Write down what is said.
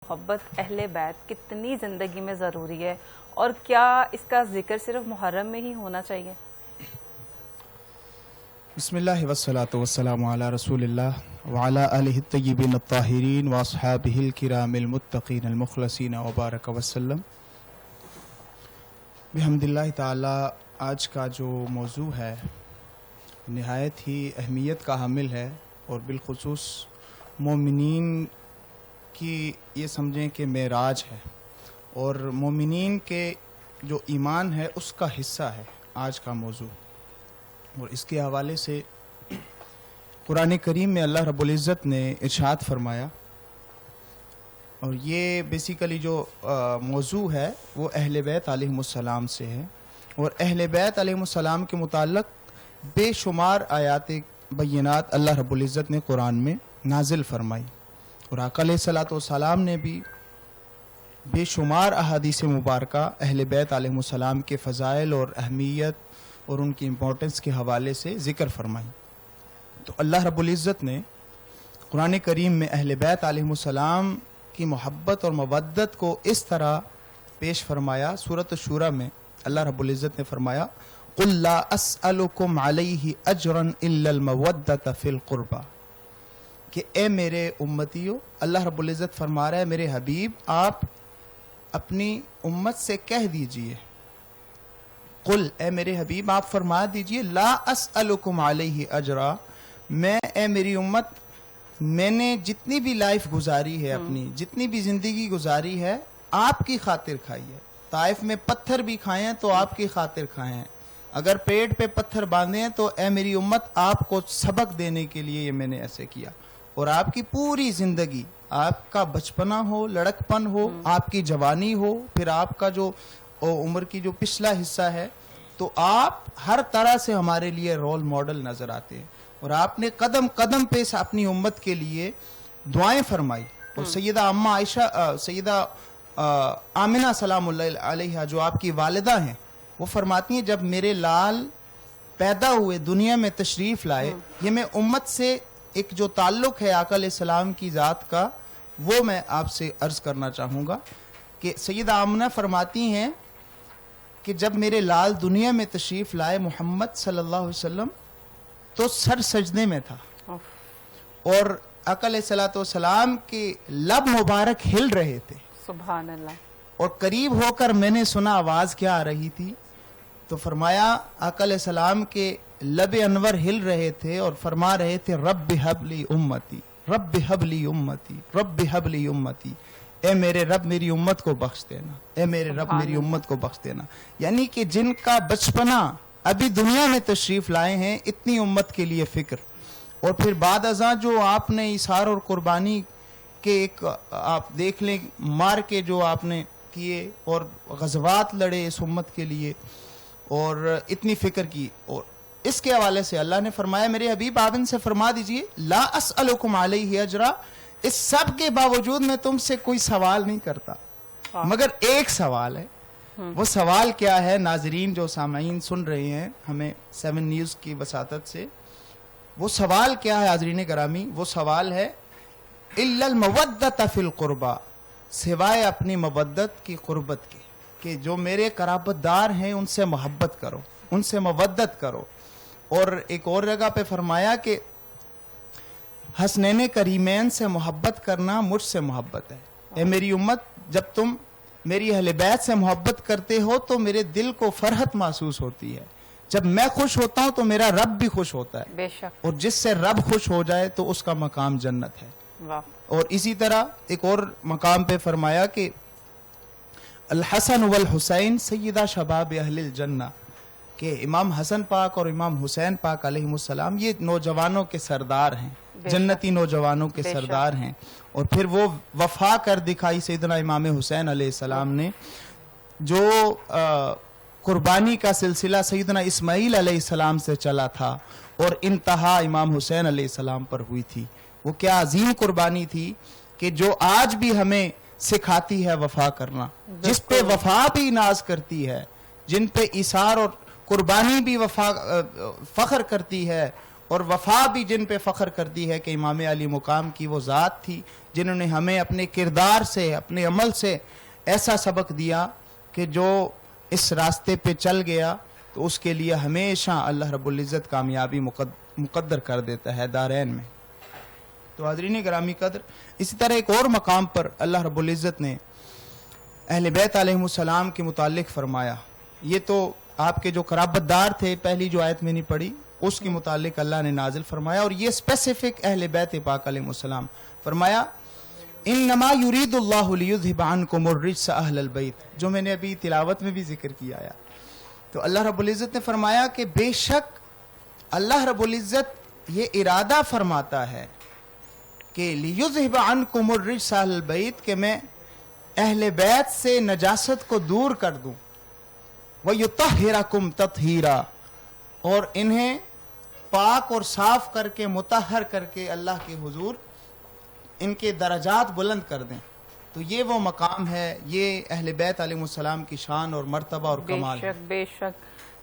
محبت اہل بیت کتنی زندگی میں ضروری ہے اور کیا اس کا ذکر صرف محرم میں ہی ہونا چاہیے؟ بسم اللہ والصلاة والسلام علی رسول اللہ وعلی آلہ الطیبین الطاہرین واصحابہ الکرام المتقین المخلصین وبارک وسلم۔ بحمد اللہ تعالی آج کا جو موضوع ہے نہایت ہی اہمیت کا حامل ہے، اور بالخصوص مومنین کی یہ سمجھیں کہ معراج ہے، اور مومنین کے جو ایمان ہے اس کا حصہ ہے آج کا موضوع۔ اور اس کے حوالے سے قرآن کریم میں اللہ رب العزت نے ارشاد فرمایا، اور یہ بیسیکلی جو موضوع ہے وہ اہل بیت علیہم السلام سے ہے، اور اہل بیت علیہم السلام کے متعلق بے شمار آیات بینات اللہ رب العزت نے قرآن میں نازل فرمائی، اور آقا علیہ الصلوۃ والسلام نے بھی بے شمار احادیث مبارکہ اہل بیت علیہم السلام کے فضائل اور اہمیت اور ان کی امپورٹنس کے حوالے سے ذکر فرمائی۔ تو اللہ رب العزت نے قرآن کریم میں اہل بیت علیہم السلام کی محبت اور مودت کو اس طرح پیش فرمایا۔ سورۃ الشورى میں اللہ رب العزت نے فرمایا قُلْ لَا أَسْأَلُكُمْ عَلَيْهِ أَجْرًا إِلَّا الْمَوَدَّةَ فِي الْقُرْبَى، کہ اے میرے امتیو، اللہ رب العزت فرما رہا ہے میرے حبیب آپ اپنی امت سے کہہ دیجئے، قل اے میرے حبیب آپ فرما دیجئے لا اسألکم علیہ اجرا، میں اے میری امت میں نے جتنی بھی لائف گزاری ہے، اپنی جتنی بھی زندگی گزاری ہے آپ کی خاطر کھائی ہے۔ طائف میں پتھر بھی کھائے ہیں تو آپ کی خاطر کھائے ہیں، اگر پیٹ پہ پتھر باندھے ہیں تو اے میری امت آپ کو سبق دینے کے لیے یہ میں نے ایسے کیا۔ اور آپ کی پوری زندگی، آپ کا بچپنا ہو، لڑکپن ہو، آپ کی جوانی ہو، پھر آپ کا جو عمر کی جو پچھلا حصہ ہے، تو آپ ہر طرح سے ہمارے لیے رول ماڈل نظر آتے ہیں، اور آپ نے قدم قدم پہ اپنی امت کے لیے دعائیں فرمائی۔ اور سیدہ اماں عائشہ، سیدہ آمنہ سلام اللہ علیہا جو آپ کی والدہ ہیں، وہ فرماتی ہیں جب میرے لال پیدا ہوئے، دنیا میں تشریف لائے، یہ میں امت سے ایک جو تعلق ہے آقا علیہ السلام کی ذات کا، وہ میں آپ سے عرض کرنا چاہوں گا کہ سیدہ آمنہ فرماتی ہیں کہ جب میرے لال دنیا میں تشریف لائے محمد صلی اللہ علیہ وسلم تو سر سجدے میں تھا، اور آقا علیہ السلام کے لب مبارک ہل رہے تھے، سبحان اللہ۔ اور قریب ہو کر میں نے سنا آواز کیا آ رہی تھی، تو فرمایا آقا علیہ السلام کے لب انور ہل رہے تھے اور فرما رہے تھے رب ہب لی امتی، رب ہب لی امتی، رب ہب لی امتی، اے میرے رب میری امت کو بخش دینا، اے میرے رب میری امت کو بخش دینا۔ یعنی کہ جن کا بچپنا ابھی دنیا میں تشریف لائے ہیں، اتنی امت کے لیے فکر۔ اور پھر بعد ازاں جو آپ نے اثار اور قربانی کے ایک آپ دیکھ لیں مار کے جو آپ نے کیے اور غزوات لڑے اس امت کے لیے، اور اتنی فکر کی، اور اس کے حوالے سے اللہ نے فرمایا میرے حبیب آپ ان سے فرما دیجئے لا اسألکم علیہ اجرا، اس سب کے باوجود میں تم سے کوئی سوال نہیں کرتا، مگر ایک سوال ہے۔ وہ سوال کیا ہے؟ ناظرین جو سامعین سن رہے ہیں ہمیں 7 نیوز کی وساطت سے، وہ سوال کیا ہے حاضرین گرامی؟ وہ سوال ہے الا المودۃ فی القربى، سوائے اپنی مودت کی قربت کے، کہ جو میرے قرابت دار ہیں ان سے محبت کرو، ان سے مودت کرو۔ اور ایک اور جگہ پہ فرمایا کہ حسنین کریمین سے محبت کرنا مجھ سے محبت ہے۔ اے میری امت جب تم میری اہل بیت سے محبت کرتے ہو تو میرے دل کو فرحت محسوس ہوتی ہے، جب میں خوش ہوتا ہوں تو میرا رب بھی خوش ہوتا ہے، بے شک، اور جس سے رب خوش ہو جائے تو اس کا مقام جنت ہے۔ واہ۔ اور اسی طرح ایک اور مقام پہ فرمایا کہ الحسن والحسین سیدہ شباب اہل الجنہ، کہ امام حسن پاک اور امام حسین پاک علیہم السلام یہ نوجوانوں کے سردار ہیں، جنتی نوجوانوں کے سردار ہیں۔ اور پھر وہ وفا کر دکھائی سیدنا امام حسین علیہ السلام نے، جو قربانی کا سلسلہ سیدنا اسماعیل علیہ السلام سے چلا تھا اور انتہا امام حسین علیہ السلام پر ہوئی تھی۔ وہ کیا عظیم قربانی تھی کہ جو آج بھی ہمیں سکھاتی ہے وفا کرنا، جس پہ وفا بھی ناز کرتی ہے، جن پہ ایثار اور قربانی بھی فخر کرتی ہے، اور وفا بھی جن پہ فخر کرتی ہے کہ امام علی مقام کی وہ ذات تھی جنہوں نے ہمیں اپنے کردار سے اپنے عمل سے ایسا سبق دیا کہ جو اس راستے پہ چل گیا تو اس کے لیے ہمیشہ اللہ رب العزت کامیابی مقدر کر دیتا ہے دارین میں. تو حاضرین گرامی قدر، اسی طرح ایک اور مقام پر اللہ رب العزت نے اہل بیت علیہم السلام کے متعلق فرمایا. یہ تو آپ کے جو قرابت دار تھے، پہلی جو آیت میں نہیں پڑھی اس کے متعلق اللہ نے نازل فرمایا، اور یہ اسپیسیفک اہل بیت پاک علیہ السلام فرمایا انما یرید اللہ لیذھب عنکم الرجس اہل البیت، جو میں نے ابھی تلاوت میں بھی ذکر کیا ہے. تو اللہ رب العزت نے فرمایا کہ بے شک اللہ رب العزت یہ ارادہ فرماتا ہے کہ لیذھب عنکم الرجس اہل البیت، کہ میں اہل بیت سے نجاست کو دور کر دوں، وَيُطَهِّرَكُمْ تَطْهِيرًا، اور انہیں پاک اور صاف کر کے مطہر کر کے اللہ کے حضور ان کے درجات بلند کر دیں. تو یہ وہ مقام ہے، یہ اہل بیت علیہ السلام کی شان اور مرتبہ اور کمال ہے. بے شک